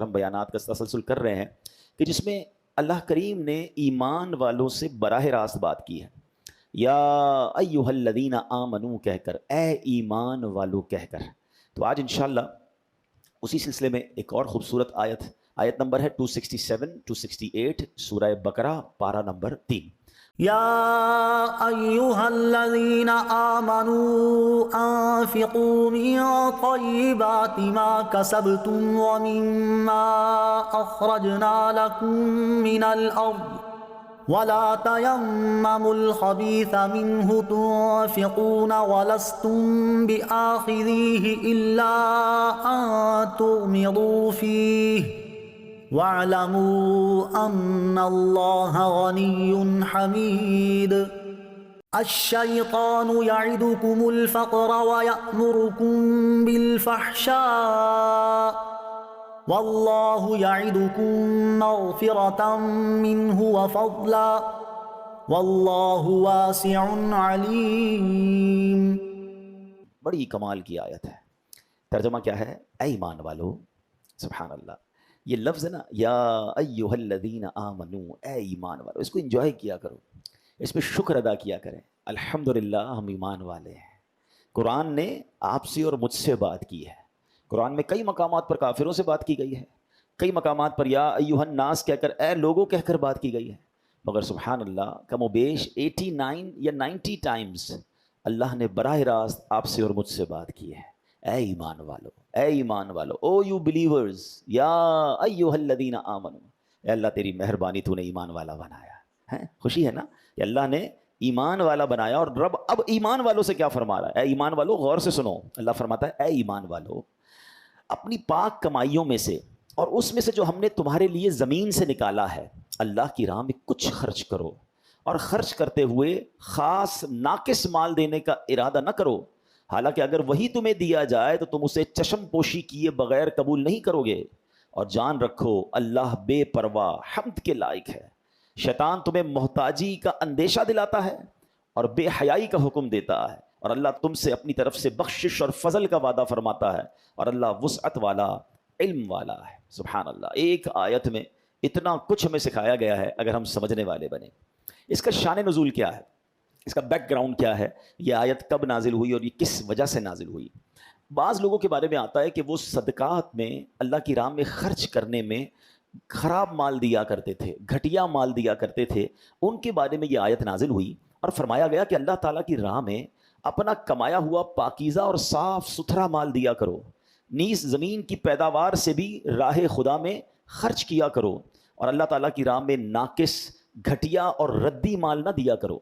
ہم بیانات کا تسلسل کر رہے ہیں کہ جس میں اللہ کریم نے ایمان والوں سے براہ راست بات کی ہے، یا ایھا الذین آمنو کہہ کر، اے ایمان والو کہہ کر۔ تو آج انشاءاللہ اسی سلسلے میں ایک اور خوبصورت آیت نمبر ہے 267 268 سورہ بقرہ پارہ نمبر 3۔ یا ایھا الذین آمنوا انفقوا من طیبات ما کسبتم ومما اخرجنا لکم من الارض ولا تيمموا الخبيث منه تنفقون ولستم بآخذيه إلا أن تغمضوا فيه واعلموا أن الله غني حميد الشيطان يعدكم الفقر ويأمركم بالفحشاء واللہ یعدکم مغفرۃ منہ وفضلا واللہ واسع علیم۔ بڑی کمال کی آیت ہے۔ ترجمہ کیا ہے؟ اے ایمان والو۔ سبحان اللہ، یہ لفظ ہے نا، یا ایھا الذین آمنو، اے ایمان والو، اس کو انجوائے کیا کرو، اس پہ شکر ادا کیا کریں۔ الحمدللہ ہم ایمان والے ہیں۔ قرآن نے آپ سے اور مجھ سے بات کی ہے۔ قرآن میں کئی مقامات پر کافروں سے بات کی گئی ہے، کئی مقامات پر یا ایھا الناس کہہ کر، اے لوگوں کہہ کر بات کی گئی ہے، مگر سبحان اللہ کم و بیش 89 یا 90 ٹائمز اللہ نے براہ راست آپ سے اور مجھ سے بات کی ہے۔ اے ایمان والو، اے ایمان والو، او یو بلیورز، یا ایھا الذین آمنو، اے اللہ تیری مہربانی، تو نے ایمان والا بنایا ہے۔ خوشی ہے نا کہ اللہ نے ایمان والا بنایا۔ اور رب اب ایمان والوں سے کیا فرما رہا ہے؟ اے ایمان والو، غور سے سنو، اللہ فرماتا ہے اے ایمان والو، اپنی پاک کمائیوں میں سے اور اس میں سے جو ہم نے تمہارے لیے زمین سے نکالا ہے، اللہ کی راہ میں کچھ خرچ کرو، اور خرچ کرتے ہوئے خاص ناقص مال دینے کا ارادہ نہ کرو، حالانکہ اگر وہی تمہیں دیا جائے تو تم اسے چشم پوشی کیے بغیر قبول نہیں کرو گے۔ اور جان رکھو اللہ بے پرواہ حمد کے لائق ہے۔ شیطان تمہیں محتاجی کا اندیشہ دلاتا ہے اور بے حیائی کا حکم دیتا ہے، اور اللہ تم سے اپنی طرف سے بخشش اور فضل کا وعدہ فرماتا ہے، اور اللہ وسعت والا، علم والا ہے۔ سبحان اللہ، ایک آیت میں اتنا کچھ ہمیں سکھایا گیا ہے اگر ہم سمجھنے والے بنیں۔ اس کا شان نزول کیا ہے، اس کا بیک گراؤنڈ کیا ہے، یہ آیت کب نازل ہوئی اور یہ کس وجہ سے نازل ہوئی؟ بعض لوگوں کے بارے میں آتا ہے کہ وہ صدقات میں، اللہ کی راہ میں خرچ کرنے میں خراب مال دیا کرتے تھے، گھٹیا مال دیا کرتے تھے، ان کے بارے میں یہ آیت نازل ہوئی اور فرمایا گیا کہ اللہ تعالیٰ کی راہ میں اپنا کمایا ہوا پاکیزہ اور صاف ستھرا مال دیا کرو، نیز زمین کی پیداوار سے بھی راہ خدا میں خرچ کیا کرو، اور اللہ تعالیٰ کی راہ میں ناقص، گھٹیا اور ردی مال نہ دیا کرو۔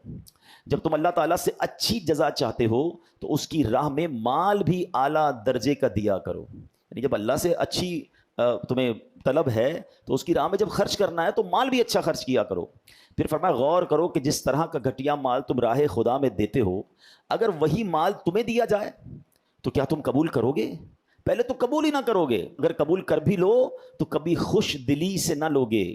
جب تم اللہ تعالیٰ سے اچھی جزا چاہتے ہو تو اس کی راہ میں مال بھی اعلیٰ درجے کا دیا کرو۔ یعنی جب اللہ سے اچھی تمہیں طلب ہے تو اس کی راہ میں جب خرچ کرنا ہے تو مال بھی اچھا خرچ کیا کرو۔ پھر فرمایا غور کرو کہ جس طرح کا گھٹیا مال تم راہ خدا میں دیتے ہو، اگر وہی مال تمہیں دیا جائے تو کیا تم قبول کرو گے؟ پہلے تو قبول ہی نہ کرو گے، اگر قبول کر بھی لو تو کبھی خوش دلی سے نہ لوگے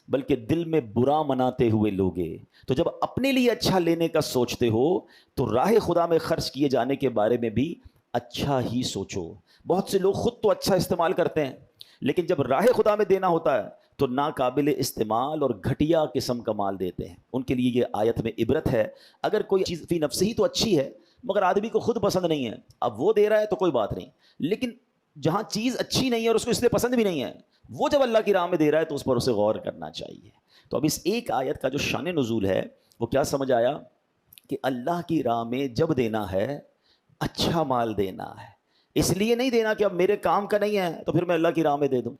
بلکہ دل میں برا مناتے ہوئے لوگے۔ تو جب اپنے لیے اچھا لینے کا سوچتے ہو تو راہ خدا میں خرچ کیے جانے کے بارے میں بھی اچھا ہی سوچو۔ بہت سے لوگ خود تو اچھا استعمال کرتے ہیں، لیکن جب راہ خدا میں دینا ہوتا ہے تو ناقابل استعمال اور گھٹیا قسم کا مال دیتے ہیں۔ ان کے لیے یہ آیت میں عبرت ہے۔ اگر کوئی چیز فی نفس ہی تو اچھی ہے مگر آدمی کو خود پسند نہیں ہے، اب وہ دے رہا ہے تو کوئی بات نہیں، لیکن جہاں چیز اچھی نہیں ہے اور اس کو اس لیے پسند بھی نہیں ہے، وہ جب اللہ کی راہ میں دے رہا ہے تو اس پر اسے غور کرنا چاہیے۔ تو اب اس ایک آیت کا جو شان نزول ہے وہ کیا سمجھ آیا کہ اللہ کی راہ میں جب دینا ہے اچھا مال دینا ہے، اس لیے نہیں دینا کہ اب میرے کام کا نہیں ہے تو پھر میں اللہ کی راہ میں دے دوں۔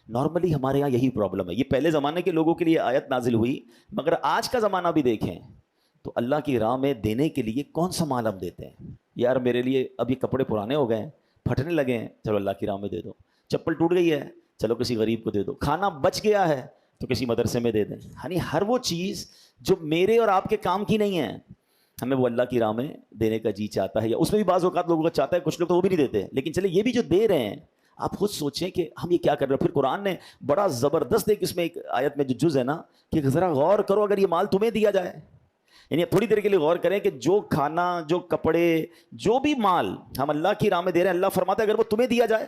نارملی ہمارے یہاں یہی پرابلم ہے۔ یہ پہلے زمانے کے لوگوں کے لیے آیت نازل ہوئی، مگر آج کا زمانہ بھی دیکھیں تو اللہ کی راہ میں دینے کے لیے کون سا مال ہم دیتے ہیں؟ یار میرے لیے اب یہ کپڑے پرانے ہو گئے ہیں، پھٹنے لگے ہیں، چلو اللہ کی راہ میں دے دو۔ چپل ٹوٹ گئی ہے، چلو کسی غریب کو دے دو۔ کھانا بچ گیا ہے تو کسی مدرسے میں دے دیں۔ یعنی ہر وہ چیز جو میرے اور آپ کے کام کی نہیں ہے ہمیں وہ اللہ کی راہ میں دینے کا جی چاہتا ہے، یا اس میں بھی بعض اوقات لوگوں کا چاہتا ہے، کچھ لوگ تو وہ بھی نہیں دیتے۔ لیکن چلے یہ بھی جو دے رہے ہیں آپ خود سوچیں کہ ہم یہ کیا کر رہے ہیں۔ پھر قرآن نے بڑا زبردست اس میں ایک آیت میں جو جز ہے نا کہ ذرا غور کرو اگر یہ مال تمہیں دیا جائے، یعنی تھوڑی دیر کے لیے غور کریں کہ جو کھانا، جو کپڑے، جو بھی مال ہم اللہ کی راہ میں دے رہے ہیں، اللہ فرماتا ہے اگر وہ تمہیں دیا جائے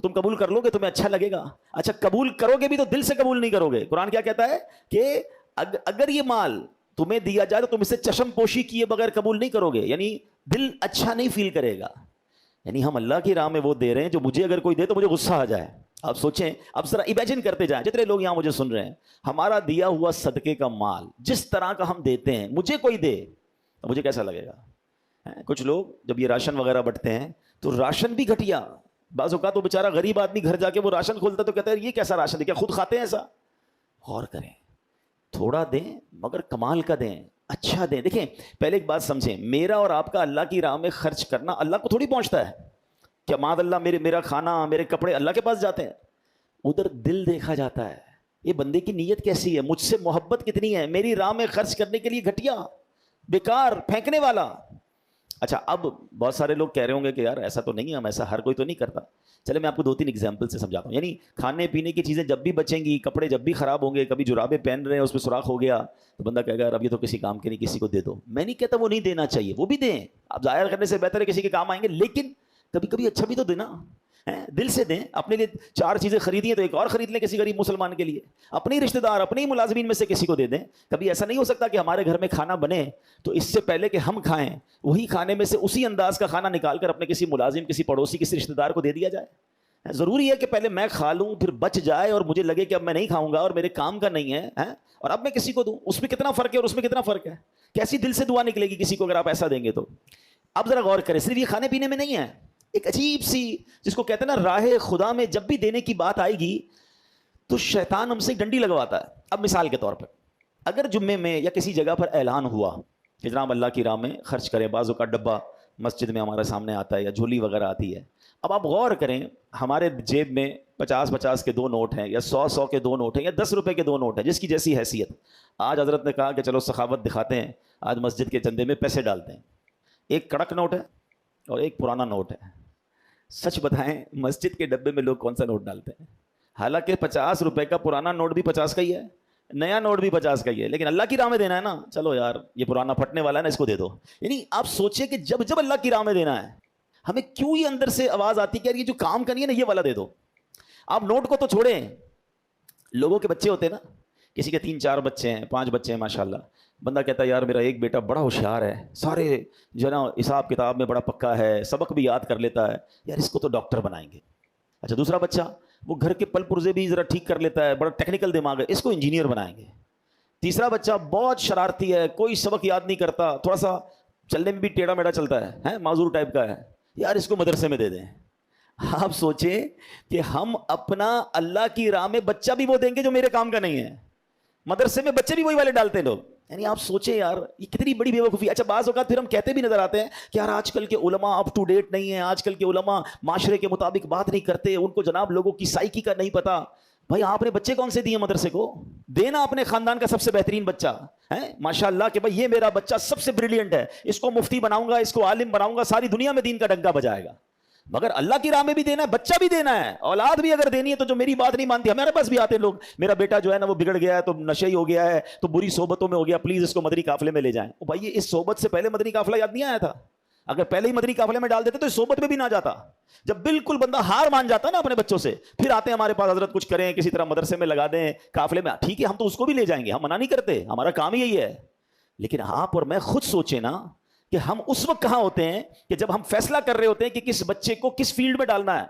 تو تم قبول کر لو گے, تمہیں اچھا لگے گا. اچھا قبول کرو گے بھی تو دل سے قبول نہیں کرو گے. قرآن کیا کہتا ہے کہ اگر یہ مال تمہیں دیا جائے تو تم اسے چشم پوشی کیے بغیر قبول نہیں کرو گے, یعنی دل اچھا نہیں فیل کرے گا. یعنی ہم اللہ کی راہ میں وہ دے رہے ہیں جو مجھے اگر کوئی دے تو مجھے غصہ آ جائے. آپ سوچیں, اب ذرا امیجن کرتے جائیں, جتنے لوگ یہاں مجھے سن رہے ہیں, ہمارا دیا ہوا صدقے کا مال جس طرح کا ہم دیتے ہیں, مجھے کوئی دے تو مجھے کیسا لگے گا؟ کچھ لوگ جب یہ راشن وغیرہ بٹتے ہیں تو راشن بھی گھٹیا, بعض اوقات تو بیچارہ غریب آدمی گھر جا کے وہ راشن کھولتا تو کہتا ہے یہ کیسا راشن ہے, کیا خود کھاتے ہیں ایسا؟ غور کریں, تھوڑا دیں مگر کمال کا دیں, اچھا دیں. دیکھیں پہلے ایک بات سمجھیں, میرا اور آپ کا اللہ کی راہ میں خرچ کرنا اللہ کو تھوڑی پہنچتا ہے. کیا معاذ اللہ میرا کھانا میرے کپڑے اللہ کے پاس جاتے ہیں؟ ادھر دل دیکھا جاتا ہے, یہ بندے کی نیت کیسی ہے, مجھ سے محبت کتنی ہے, میری راہ میں خرچ کرنے کے لیے گھٹیا, بیکار, پھینکنے والا. اچھا اب بہت سارے لوگ کہہ رہے ہوں گے کہ یار ایسا تو نہیں ہے, ہم ایسا ہر کوئی تو نہیں کرتا. چلے میں آپ کو 2-3 ایگزامپل سے سمجھاتا ہوں. یعنی کھانے پینے کی چیزیں جب بھی بچیں گی, کپڑے جب بھی خراب ہوں گے, کبھی جرابیں پہن رہے ہیں اس پہ سوراخ ہو گیا تو بندہ کہے گا اب یہ تو کسی کام کے نہیں, کسی کو دے دو. میں نہیں کہتا وہ نہیں دینا چاہیے, وہ بھی دیں, آپ ظاہر کرنے سے بہتر ہے کسی کے کام آئیں گے, لیکن کبھی کبھی اچھا بھی تو دینا, دل سے دیں. اپنے لیے 4 چیزیں خریدی ہیں تو ایک اور خرید لیں کسی غریب مسلمان کے لیے, اپنے ہی رشتہ دار, اپنے ہی ملازمین میں سے کسی کو دے دیں. کبھی ایسا نہیں ہو سکتا کہ ہمارے گھر میں کھانا بنے تو اس سے پہلے کہ ہم کھائیں وہی کھانے میں سے اسی انداز کا کھانا نکال کر اپنے کسی ملازم, کسی پڑوسی, کسی رشتہ دار کو دے دیا جائے؟ ضروری ہے کہ پہلے میں کھا لوں پھر بچ جائے اور مجھے لگے کہ اب میں نہیں کھاؤں گا اور میرے کام کا نہیں ہے, اور اب میں کسی کو دوں؟ اس میں کتنا فرق ہے اور اس میں کتنا فرق ہے. کیسی دل سے دعا نکلے گی کسی کو اگر آپ ایسا دیں گے تو. اب ذرا غور کریں, صرف یہ کھانے پینے میں نہیں ہے, ایک عجیب سی جس کو کہتے ہیں نا راہ خدا میں جب بھی دینے کی بات آئے گی تو شیطان ہم سے ڈنڈی لگواتا ہے. اب مثال کے طور پر اگر جمعے میں یا کسی جگہ پر اعلان ہوا کہ جناب اللہ کی راہ میں خرچ کریں, بعضوں کا ڈبہ مسجد میں ہمارے سامنے آتا ہے یا جھولی وغیرہ آتی ہے. اب آپ غور کریں, ہمارے جیب میں 50-50 کے 2 نوٹ ہیں یا 100-100 کے 2 نوٹ ہیں یا 10 روپے کے 2 نوٹ ہیں, جس کی جیسی حیثیت. آج حضرت نے کہا کہ چلو سخاوت دکھاتے ہیں, آج مسجد کے چندے میں پیسے ڈالتے ہیں. ایک کڑک نوٹ ہے اور ایک پرانا نوٹ ہے. سچ بتائیں مسجد کے ڈبے میں لوگ کون سا نوٹ ڈالتے ہیں؟ حالانکہ 50 روپے کا پرانا نوٹ بھی 50 کا ہی ہے, نیا نوٹ بھی 50 کا ہی ہے, لیکن اللہ کی راہ میں دینا ہے نا, چلو یار یہ پرانا پھٹنے والا ہے نا, اس کو دے دو. یعنی آپ سوچیں کہ جب جب اللہ کی راہ میں دینا ہے ہمیں کیوں یہ اندر سے آواز آتی ہے کہ یار یہ جو کام کرنی ہے نا یہ والا دے دو. آپ نوٹ کو تو چھوڑیں, لوگوں کے بچے ہوتے ہیں نا, کسی کے 3-4 بچے ہیں, 5 بچے ہیں ماشاءاللہ, بندہ کہتا ہے یار میرا ایک بیٹا بڑا ہوشیار ہے, سارے جو ہے نا حساب کتاب میں بڑا پکا ہے, سبق بھی یاد کر لیتا ہے, یار اس کو تو ڈاکٹر بنائیں گے. اچھا دوسرا بچہ وہ گھر کے پل پرزے بھی ذرا ٹھیک کر لیتا ہے, بڑا ٹیکنیکل دماغ ہے, اس کو انجینئر بنائیں گے. تیسرا بچہ بہت شرارتی ہے, کوئی سبق یاد نہیں کرتا, تھوڑا سا چلنے میں بھی ٹیڑھا میڑھا چلتا ہے, معذور ٹائپ کا ہے, یار اس کو مدرسے میں دے دیں. آپ سوچیں کہ ہم اپنا اللہ کی راہ میں بچہ بھی وہ دیں گے جو میرے کام کا نہیں ہے, مدرسے میں بچے بھی وہی والے ڈالتے ہیں لوگ. یعنی آپ سوچیں یار یہ کتنی بڑی بے وقوفی. اچھا بعض اوقات پھر ہم کہتے بھی نظر آتے ہیں کہ یار آج کل کے علماء اپ ٹو ڈیٹ نہیں ہیں, آج کل کے علماء معاشرے کے مطابق بات نہیں کرتے, ان کو جناب لوگوں کی سائیکی کا نہیں پتا. بھائی آپ نے بچے کون سے دیے مدرسے کو؟ دینا اپنے خاندان کا سب سے بہترین بچہ ہے ماشاء اللہ کہ بھائی یہ میرا بچہ سب سے بریلینٹ ہے, اس کو مفتی بناؤں گا, اس کو عالم بناؤں گا, ساری دنیا میں دین کا ڈنکا بجائے گا. مگر اللہ کی راہ میں بھی دینا ہے, بچہ بھی دینا ہے, اولاد بھی اگر دینی ہے تو جو میری بات نہیں مانتی. ہمارے پاس بھی آتے ہیں لوگ, میرا بیٹا جو ہے نا وہ بگڑ گیا ہے, تو نشئی ہو گیا ہے, تو بری صحبتوں میں ہو گیا, پلیز اس کو مدنی قافلے میں لے جائیں. بھائی اس صحبت سے پہلے مدنی قافلہ یاد نہیں آیا تھا؟ اگر پہلے ہی مدنی قافلے میں ڈال دیتے تو اس صحبت میں بھی نہ جاتا. جب بالکل بندہ ہار مان جاتا نا اپنے بچوں سے, پھر آتے ہیں ہمارے پاس, حضرت کچھ کریں, کسی طرح مدرسے میں لگا دیں, قافلے میں. ٹھیک ہے ہم تو اس کو بھی لے جائیں گے, ہم منع نہیں کرتے, ہمارا کام ہی یہی ہے. لیکن آپ اور میں خود سوچیں نا کہ ہم اس وقت کہاں ہوتے ہیں کہ جب ہم فیصلہ کر رہے ہوتے ہیں کہ کس بچے کو کس فیلڈ میں ڈالنا ہے.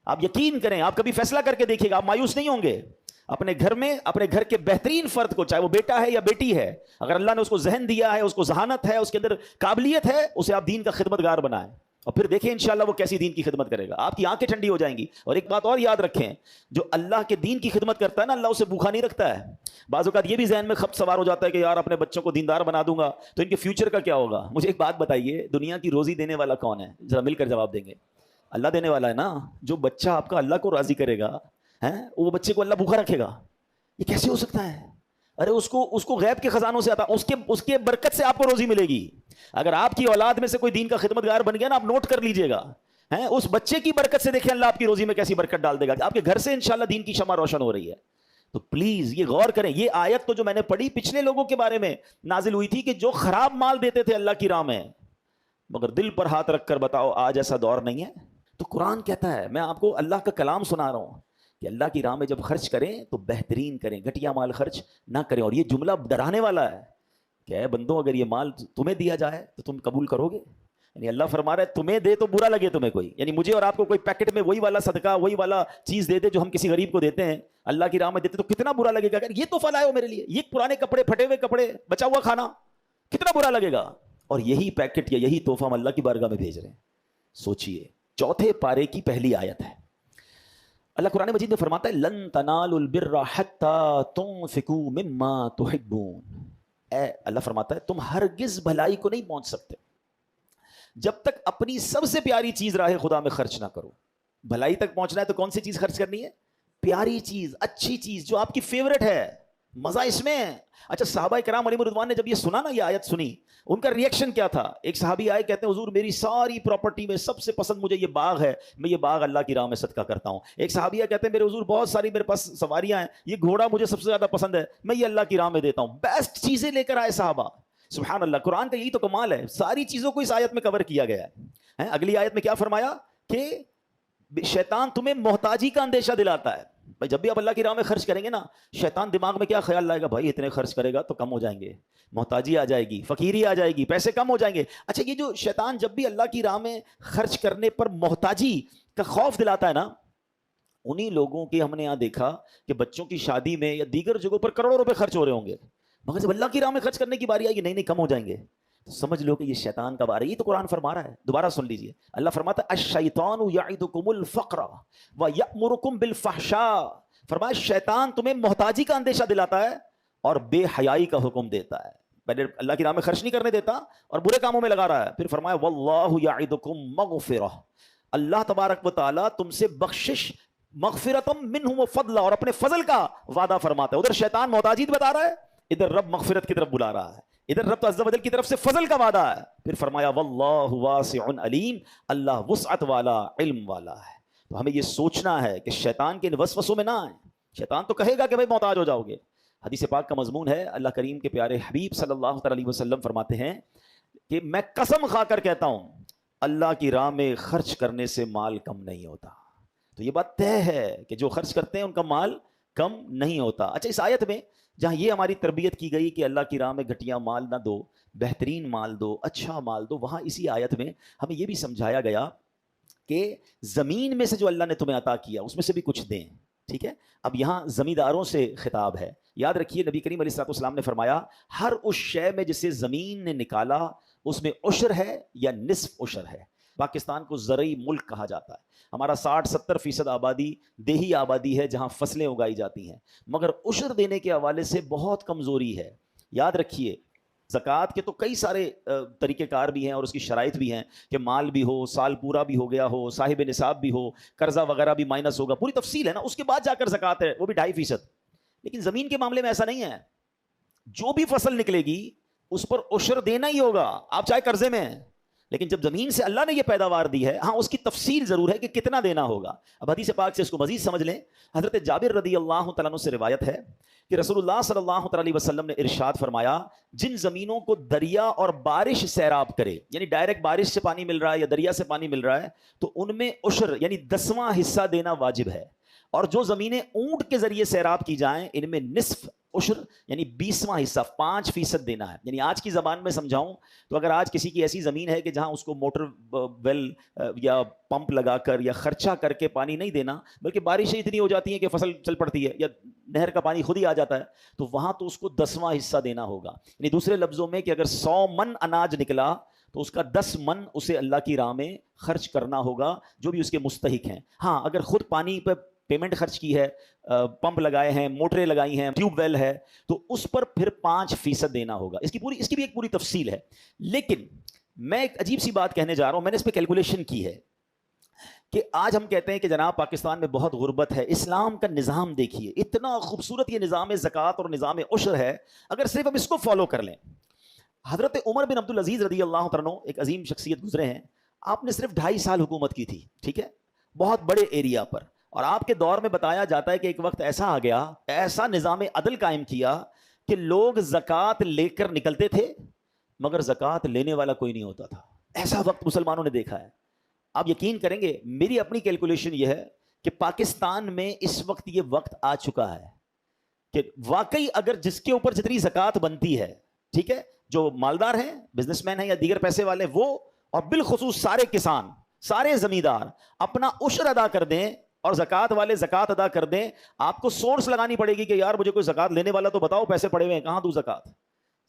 آپ یقین کریں, آپ کبھی فیصلہ کر کے دیکھیے گا, آپ مایوس نہیں ہوں گے. اپنے گھر میں اپنے گھر کے بہترین فرد کو, چاہے وہ بیٹا ہے یا بیٹی ہے, اگر اللہ نے اس کو ذہن دیا ہے, اس کو ذہانت ہے, اس کے اندر قابلیت ہے, اسے آپ دین کا خدمتگار بنائیں, اور پھر دیکھیں انشاءاللہ وہ کیسی دین کی خدمت کرے گا. آپ کی آنکھیں ٹھنڈی ہو جائیں گی. اور ایک بات اور یاد رکھیں, جو اللہ کے دین کی خدمت کرتا ہے نا, اللہ اسے بھوکا نہیں رکھتا ہے. بعض اوقات یہ بھی ذہن میں خط سوار ہو جاتا ہے کہ یار اپنے بچوں کو دیندار بنا دوں گا تو ان کے فیوچر کا کیا ہوگا. مجھے ایک بات بتائیے, دنیا کی روزی دینے والا کون ہے؟ ذرا مل کر جواب دیں گے. اللہ دینے والا ہے نا. جو بچہ آپ کا اللہ کو راضی کرے گا, وہ بچے کو اللہ بھوکا رکھے گا. یہ کیسے ہو سکتا ہے؟ ارے اس کو غیب کے خزانوں سے آتا, اس کے برکت سے آپ کو روزی ملے گی. اگر آپ کی اولاد میں سے کوئی دین کا خدمتگار بن گیا نا, آپ نوٹ کر لیجئے گا, اس بچے کی برکت سے دیکھیں اللہ آپ کی روزی میں کیسی برکت ڈال دے گا. آپ کے گھر سے انشاءاللہ دین کی شمع روشن ہو رہی ہے. تو پلیز یہ غور کریں. یہ آیت تو جو میں نے پڑھی پچھلے لوگوں کے بارے میں نازل ہوئی تھی کہ جو خراب مال دیتے تھے اللہ کی راہ میں, مگر دل پر ہاتھ رکھ کر بتاؤ آج ایسا دور نہیں ہے. تو قرآن کہتا ہے، میں آپ کو اللہ کا کلام سنا رہا ہوں کہ اللہ کی راہ میں جب خرچ کریں تو بہترین کریں، گھٹیا مال خرچ نہ کریں. اور یہ جملہ ڈرانے والا ہے کہ اے بندوں اگر یہ مال تمہیں دیا جائے تو تم قبول کرو گے؟ یعنی اللہ فرما رہا ہے تمہیں دے تو برا لگے تمہیں کوئی، یعنی مجھے اور آپ کو کوئی پیکٹ میں وہی والا صدقہ وہی والا چیز دے دے جو ہم کسی غریب کو دیتے ہیں، اللہ کی راہ میں دیتے تو کتنا برا لگے گا. اگر یہ تحفہ لائے ہو میرے لیے، یہ پرانے کپڑے، پھٹے ہوئے کپڑے، بچا ہوا کھانا، کتنا برا لگے گا. اور یہی پیکٹ یا یہی تحفہ ہم اللہ کی بارگاہ میں بھیج رہے ہیں. سوچئے، 4 پارے کی پہلی آیت ہے. اللہ قرآن مجید میں فرماتا ہے لن تنالوا البر حتى تنفقوا مما تحبون. اے اللہ فرماتا ہے تم ہرگز بھلائی کو نہیں پہنچ سکتے جب تک اپنی سب سے پیاری چیز راہ خدا میں خرچ نہ کرو. بھلائی تک پہنچنا ہے تو کون سی چیز خرچ کرنی ہے؟ پیاری چیز، اچھی چیز جو آپ کی فیورٹ ہے، مزہ اس میں ہے. اچھا صحابہ کرام علیہم رضوان نے جب یہ سنا نا، یہ آیت سنی، ان کا ریئیکشن کیا تھا؟ ایک صحابی آئے، کہتے ہیں حضور میری ساری پراپرٹی میں سب سے پسند مجھے یہ باغ ہے، میں یہ باغ اللہ کی راہ میں صدقہ کرتا ہوں. ایک صحابیہ کہتے ہیں میرے حضور بہت ساری میرے پاس سواریاں ہیں، یہ گھوڑا مجھے سب سے زیادہ پسند ہے، میں یہ اللہ کی راہ میں دیتا ہوں. بیسٹ چیزیں لے کر آئے صحابہ. سبحان اللہ، قرآن کا یہی تو کمال ہے، ساری چیزوں کو اس آیت میں کور کیا گیا ہے. اگلی آیت میں کیا فرمایا کہ شیطان تمہیں محتاجی کا اندیشہ دلاتا ہے. بھائی جب بھی آپ اللہ کی راہ میں خرچ کریں گے نا، شیطان دماغ میں کیا خیال لائے گا؟ بھائی اتنے خرچ کرے گا تو کم ہو جائیں گے، محتاجی آ جائے گی، فقیری آ جائے گی، پیسے کم ہو جائیں گے. اچھا یہ جو شیطان جب بھی اللہ کی راہ میں خرچ کرنے پر محتاجی کا خوف دلاتا ہے نا، انہی لوگوں کے ہم نے یہاں دیکھا کہ بچوں کی شادی میں یا دیگر جگہوں پر کروڑوں روپے خرچ ہو رہے ہوں گے، مگر جب اللہ کی راہ میں خرچ کرنے کی باری آئے گی نہیں کم ہو جائیں گے، تو سمجھ لو کہ یہ شیطان کا بار ہے. یہ تو قرآن فرما رہا ہے. دوبارہ سن لیجئے، اللہ فرماتا ہے الشیطان یعدکم الفقر ویأمرکم بالفحشاء. فرمایا شیطان تمہیں محتاجی کا اندیشہ دلاتا ہے اور بے حیائی کا حکم دیتا ہے. پہلے اللہ کی راہ میں خرچ نہیں کرنے دیتا اور برے کاموں میں لگا رہا ہے. پھر فرمایا واللہ یعدکم مغفرہ، اللہ تبارک و تعالیٰ تم سے بخشش، مغفرتم منہ وفضلا، اور اپنے فضل کا وعدہ فرماتا ہے. ادھر شیطان محتاجی بتا رہا ہے، ادھر رب مغفرت کی طرف بلا رہا ہے، ادھر رب عز و جل کی طرف سے فضل کا وعدہ ہے. پھر فرمایا واللہ واسع علیم، اللہ وسعت والا، علم والا ہے. تو ہمیں یہ سوچنا ہے کہ شیطان کے وسوسوں میں نہ آئیں. شیطان تو کہے گا کہ بھائی محتاج ہو جاؤ گے. حدیث پاک کا مضمون ہے، اللہ کریم کے پیارے حبیب صلی اللہ تعالی علیہ وسلم فرماتے ہیں کہ میں قسم کھا کر کہتا ہوں اللہ کی راہ میں خرچ کرنے سے مال کم نہیں ہوتا. تو یہ بات طے ہے کہ جو خرچ کرتے ہیں ان کا مال کم نہیں ہوتا. اچھا اس آیت میں جہاں یہ ہماری تربیت کی گئی کہ اللہ کی راہ میں گھٹیا مال نہ دو، بہترین مال دو، اچھا مال دو، وہاں اسی آیت میں ہمیں یہ بھی سمجھایا گیا کہ زمین میں سے جو اللہ نے تمہیں عطا کیا اس میں سے بھی کچھ دیں. ٹھیک ہے، اب یہاں زمینداروں سے خطاب ہے. یاد رکھیے نبی کریم علیہ الصلوۃ والسلام نے فرمایا ہر اس شے میں جسے زمین نے نکالا اس میں عشر ہے یا نصف عشر ہے. پاکستان کو زرعی ملک کہا جاتا ہے. ہمارا 60-70% آبادی دیہی آبادی ہے جہاں فصلیں اگائی جاتی ہیں، مگر عشر دینے کے حوالے سے بہت کمزوری ہے. یاد رکھیے زکوٰۃ کے تو کئی سارے طریقہ کار بھی ہیں اور اس کی شرائط بھی ہیں کہ مال بھی ہو، سال پورا بھی ہو گیا ہو، صاحب نصاب بھی ہو، قرضہ وغیرہ بھی مائنس ہوگا، پوری تفصیل ہے نا. اس کے بعد جا کر زکوٰۃ ہے، وہ بھی 2.5%. لیکن زمین کے معاملے میں ایسا نہیں ہے. جو بھی فصل نکلے گی اس پر عشر دینا ہی ہوگا، آپ چاہے قرضے میں ہیں. لیکن جب زمین سے اللہ نے یہ پیداوار دی ہے، ہاں اس کی تفصیل ضرور ہے کہ کتنا دینا ہوگا. اب حدیث پاک سے اس کو مزید سمجھ لیں. حضرت جابر رضی اللہ تعالیٰ عنہ سے روایت ہے کہ رسول اللہ صلی اللہ تعالیٰ علیہ وسلم نے ارشاد فرمایا جن زمینوں کو دریا اور بارش سیراب کرے، یعنی ڈائریکٹ بارش سے پانی مل رہا ہے یا دریا سے پانی مل رہا ہے، تو ان میں عشر یعنی 10واں حصہ دینا واجب ہے. اور جو زمینیں اونٹ کے ذریعے سیراب کی جائیں ان میں نصف عشر یعنی 20واں حصہ 5% دینا ہے. یعنی آج کی زبان میں سمجھاؤں تو اگر آج کسی کی ایسی زمین ہے کہ جہاں اس کو موٹر ویل یا پمپ لگا کر یا خرچہ کر کے پانی نہیں دینا بلکہ بارشیں اتنی ہو جاتی ہیں کہ فصل چل پڑتی ہے یا نہر کا پانی خود ہی آ جاتا ہے، تو وہاں تو اس کو 10واں حصہ دینا ہوگا. یعنی دوسرے لفظوں میں کہ اگر 100 من اناج نکلا تو اس کا 10 من اسے اللہ کی راہ میں خرچ کرنا ہوگا جو بھی اس کے مستحق ہیں. ہاں اگر خود پانی پہ پیمنٹ خرچ کی ہے، پمپ لگائے ہیں، موٹریں لگائی ہیں، ٹیوب ویل ہے، تو اس پر پھر 5% دینا ہوگا. اس کی بھی ایک پوری تفصیل ہے. لیکن میں ایک عجیب سی بات کہنے جا رہا ہوں، میں نے اس پہ کیلکولیشن کی ہے کہ آج ہم کہتے ہیں کہ جناب پاکستان میں بہت غربت ہے. اسلام کا نظام دیکھیے، اتنا خوبصورت یہ نظام زکوٰۃ اور نظام عشر ہے. اگر صرف ہم اس کو فالو کر لیں، حضرت عمر بن عبدالعزیز رضی اللہ تعالیٰ عنہ ایک عظیم شخصیت گزرے ہیں، آپ نے صرف 2.5 سال حکومت کی تھی. ٹھیک ہے، بہت بڑے ایریا پر. اور آپ کے دور میں بتایا جاتا ہے کہ ایک وقت ایسا آ گیا، ایسا نظام عدل قائم کیا کہ لوگ زکوٰۃ لے کر نکلتے تھے مگر زکوٰۃ لینے والا کوئی نہیں ہوتا تھا. ایسا وقت مسلمانوں نے دیکھا ہے. آپ یقین کریں گے میری اپنی کیلکولیشن یہ ہے کہ پاکستان میں اس وقت یہ وقت آ چکا ہے کہ واقعی اگر جس کے اوپر جتنی زکوٰۃ بنتی ہے، ٹھیک ہے، جو مالدار ہیں، بزنس مین ہیں یا دیگر پیسے والے، وہ اور بالخصوص سارے کسان، سارے زمیندار اپنا عشر ادا کر دیں اور زکوٰۃ والے زکوٰۃ ادا کر دیں. آپ کو سورس لگانی پڑے گی کہ یار مجھے کوئی زکوٰۃ لینے والا تو بتاؤ، پیسے پڑے ہوئے ہیں کہاں دوں زکوٰۃ.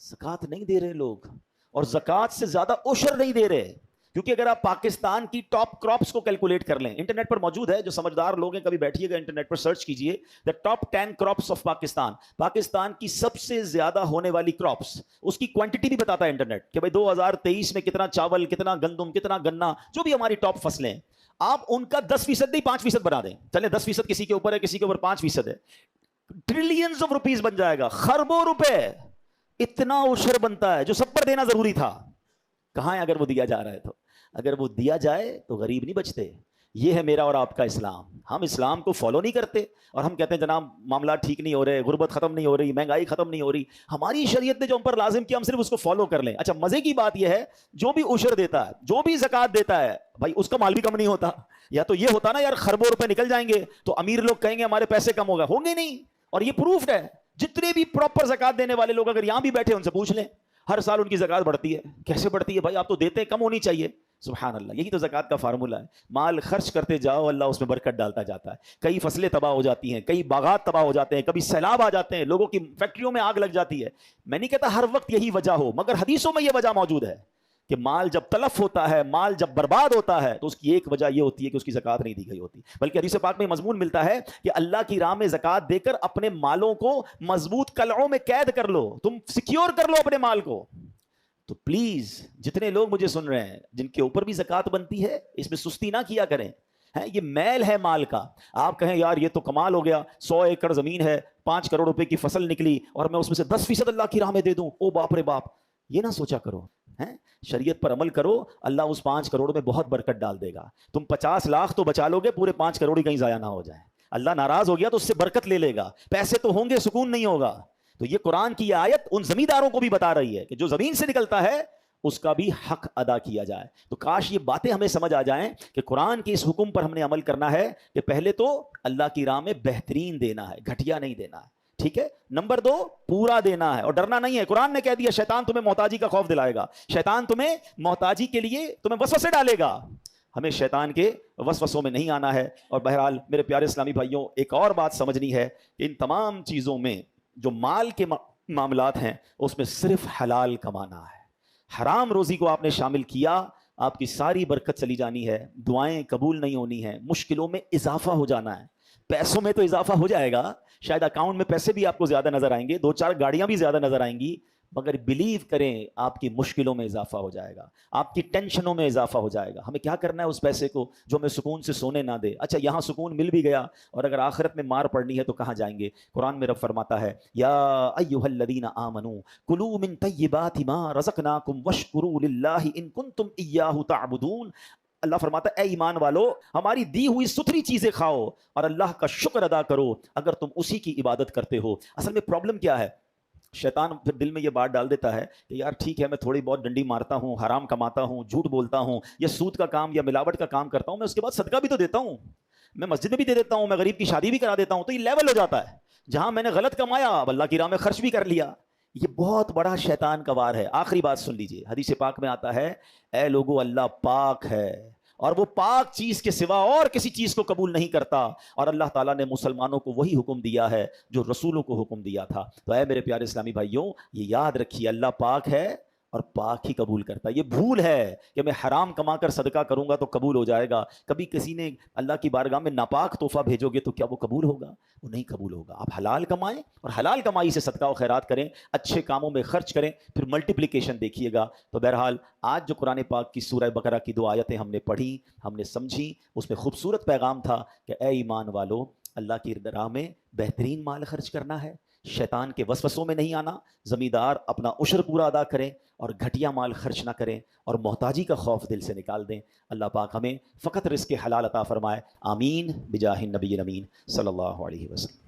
زکوٰۃ نہیں دے رہے لوگ، اور زکوٰۃ سے زیادہ عشر نہیں دے رہے. کیونکہ اگر آپ پاکستان کی ٹاپ کراپس کو کیلکولیٹ کر لیں، انٹرنیٹ پر موجود ہے، جو سمجھدار لوگ ہیں کبھی بیٹھیے گا انٹرنیٹ پر سرچ کیجئے the top 10 crops of Pakistan. Pakistan کی سب سے زیادہ ہونے والی کراپس، اس کی کوانٹٹی بھی بتاتا ہے انٹرنیٹ کہ بھائی 2023 میں کتنا چاول، کتنا گندم، کتنا گنا، جو بھی ہماری ٹاپ فصلیں ہیں، آپ ان کا 10% نہیں 5% بنا دیں. چلیں 10% کسی کے اوپر ہے، کسی کے اوپر 5% ہے، ٹریلینز آف روپیز بن جائے گا، خربوں روپے. اتنا عشر بنتا ہے جو سب پر دینا ضروری تھا. کہاں ہے اگر وہ دیا جا رہا ہے تو؟ اگر وہ دیا جائے تو غریب نہیں بچتے. یہ ہے میرا اور آپ کا اسلام. ہم اسلام کو فالو نہیں کرتے اور ہم کہتے ہیں جناب معاملات ٹھیک نہیں ہو رہے، غربت ختم نہیں ہو رہی، مہنگائی ختم نہیں ہو رہی. ہماری شریعت نے جو ہم پر لازم کیا ہم صرف اس کو فالو کر لیں. اچھا مزے کی بات یہ ہے جو بھی عشر دیتا ہے، جو بھی زکوٰۃ دیتا ہے، بھائی اس کا مال بھی کم نہیں ہوتا. یا تو یہ ہوتا نا یار خربوں روپے نکل جائیں گے تو امیر لوگ کہیں گے ہمارے پیسے کم ہوگا، ہوں گے نہیں. اور یہ پروفڈ ہے. جتنے بھی پراپر زکوٰۃ دینے والے لوگ اگر یہاں بھی بیٹھے ان سے پوچھ لیں، ہر سال ان کی زکوٰۃ بڑھتی ہے. کیسے بڑھتی ہے بھائی؟ آپ تو دیتے ہیں، کم ہونی چاہیے. سبحان اللہ. یہی تو زکوٰۃ کا فارمولہ ہے. مال خرچ کرتے جاؤ، اللہ اس میں برکت ڈالتا جاتا ہے. کئی فصلیں تباہ ہو جاتی ہیں، کئی باغات تباہ ہو جاتے ہیں، کبھی سیلاب آ جاتے ہیں، لوگوں کی فیکٹریوں میں آگ لگ جاتی ہے. میں نہیں کہتا ہر وقت یہی وجہ ہو، مگر حدیثوں میں یہ وجہ موجود ہے کہ مال جب تلف ہوتا ہے، مال جب برباد ہوتا ہے تو اس کی ایک وجہ یہ ہوتی ہے کہ اس کی زکوٰۃ نہیں دی گئی ہوتی. بلکہ حدیث پاک میں مضمون ملتا ہے کہ اللہ کی راہ میں زکوٰۃ دے کر اپنے مالوں کو مضبوط قلعوں میں قید کر لو، تم سیکیور کر لو اپنے مال کو. تو پلیز جتنے لوگ مجھے سن رہے ہیں جن کے اوپر بھی زکوٰۃ بنتی ہے، اس میں سستی نہ کیا کریں. یہ میل ہے مال کا. آپ کہیں یار یہ تو کمال ہو گیا، 100 ایکڑ زمین ہے، 5 کروڑ روپے کی فصل نکلی اور میں اس میں سے 10% اللہ کی راہ میں دے دوں، او باپ رے باپ. یہ نہ سوچا کرو. شریعت پر عمل کرو، اللہ اس 5 کروڑ میں بہت برکت ڈال دے گا. تم 50 لاکھ تو بچا لو گے، پورے 5 کروڑ ہی کہیں ضائع نہ ہو جائے. اللہ ناراض ہو گیا تو اس سے برکت لے لے گا. پیسے تو ہوں گے، سکون نہیں ہوگا. تو یہ قرآن کی یہ آیت ان زمینداروں کو بھی بتا رہی ہے کہ جو زمین سے نکلتا ہے اس کا بھی حق ادا کیا جائے. تو کاش یہ باتیں ہمیں سمجھ آ جائیں کہ قرآن کے اس حکم پر ہم نے عمل کرنا ہے کہ پہلے تو اللہ کی راہ میں بہترین دینا ہے، گھٹیا نہیں دینا ہے. ٹھیک ہے. نمبر 2 پورا دینا ہے اور ڈرنا نہیں ہے. قرآن نے کہہ دیا شیطان تمہیں محتاجی کا خوف دلائے گا، شیطان تمہیں محتاجی کے لیے تمہیں وسوسے ڈالے گا. ہمیں شیطان کے وسوسوں میں نہیں آنا ہے. اور بہرحال میرے پیارے اسلامی بھائیوں، ایک اور بات سمجھنی ہے کہ ان تمام چیزوں میں جو مال کے معاملات ہیں اس میں صرف حلال کمانا ہے. حرام روزی کو آپ نے شامل کیا، آپ کی ساری برکت چلی جانی ہے، دعائیں قبول نہیں ہونی ہیں، مشکلوں میں اضافہ ہو جانا ہے. پیسوں میں تو اضافہ ہو جائے گا، شاید اکاؤنٹ میں پیسے بھی آپ کو زیادہ نظر آئیں گے، 2-4 گاڑیاں بھی زیادہ نظر آئیں گی، مگر بلیو کریں آپ کی مشکلوں میں اضافہ ہو جائے گا، آپ کی ٹینشنوں میں اضافہ ہو جائے گا. ہمیں کیا کرنا ہے اس پیسے کو جو ہمیں سکون سے سونے نہ دے. اچھا یہاں سکون مل بھی گیا اور اگر آخرت میں مار پڑنی ہے تو کہاں جائیں گے؟ قرآن میں رب فرماتا ہے یا ایھا الذین آمنوا کلوا من طیبات ما رزقناکم واشکروا للہ ان کنتم ایاہ تعبدون. اللہ فرماتا ہے اے ایمان والو، ہماری دی ہوئی ستھری چیزیں کھاؤ اور اللہ کا شکر ادا کرو اگر تم اسی کی عبادت کرتے ہو. اصل میں پرابلم کیا ہے؟ شیطان پھر دل میں یہ بات ڈال دیتا ہے کہ یار ٹھیک ہے میں تھوڑی بہت ڈنڈی مارتا ہوں، حرام کماتا ہوں، جھوٹ بولتا ہوں، یا سود کا کام یا ملاوٹ کا کام کرتا ہوں، میں اس کے بعد صدقہ بھی تو دیتا ہوں، میں مسجد میں بھی دے دیتا ہوں، میں غریب کی شادی بھی کرا دیتا ہوں. تو یہ لیول ہو جاتا ہے جہاں میں نے غلط کمایا اب اللہ کی راہ میں خرچ بھی کر لیا. یہ بہت بڑا شیطان کا وار ہے. آخری بات سن لیجئے، حدیث پاک میں آتا ہے اے لوگو اللہ پاک ہے اور وہ پاک چیز کے سوا اور کسی چیز کو قبول نہیں کرتا، اور اللہ تعالیٰ نے مسلمانوں کو وہی حکم دیا ہے جو رسولوں کو حکم دیا تھا. تو اے میرے پیارے اسلامی بھائیوں، یہ یاد رکھیے اللہ پاک ہے اور پاک ہی قبول کرتا ہے. یہ بھول ہے کہ میں حرام کما کر صدقہ کروں گا تو قبول ہو جائے گا. کبھی کسی نے اللہ کی بارگاہ میں ناپاک تحفہ بھیجو گے تو کیا وہ قبول ہوگا؟ وہ نہیں قبول ہوگا. آپ حلال کمائیں اور حلال کمائی سے صدقہ و خیرات کریں، اچھے کاموں میں خرچ کریں، پھر ملٹیپلیکیشن دیکھیے گا. تو بہرحال آج جو قرآن پاک کی سورہ بقرہ کی 2 آیتیں ہم نے پڑھی، ہم نے سمجھی، اس میں خوبصورت پیغام تھا کہ اے ایمان والو، اللہ کی راہ میں بہترین مال خرچ کرنا ہے، شیطان کے وسوسوں میں نہیں آنا، زمیندار اپنا عشر پورا ادا کریں اور گھٹیا مال خرچ نہ کریں اور محتاجی کا خوف دل سے نکال دیں. اللہ پاک ہمیں فقط رزق حلال عطا فرمائے. آمین بجاہ النبی الامین صلی اللہ علیہ وسلم.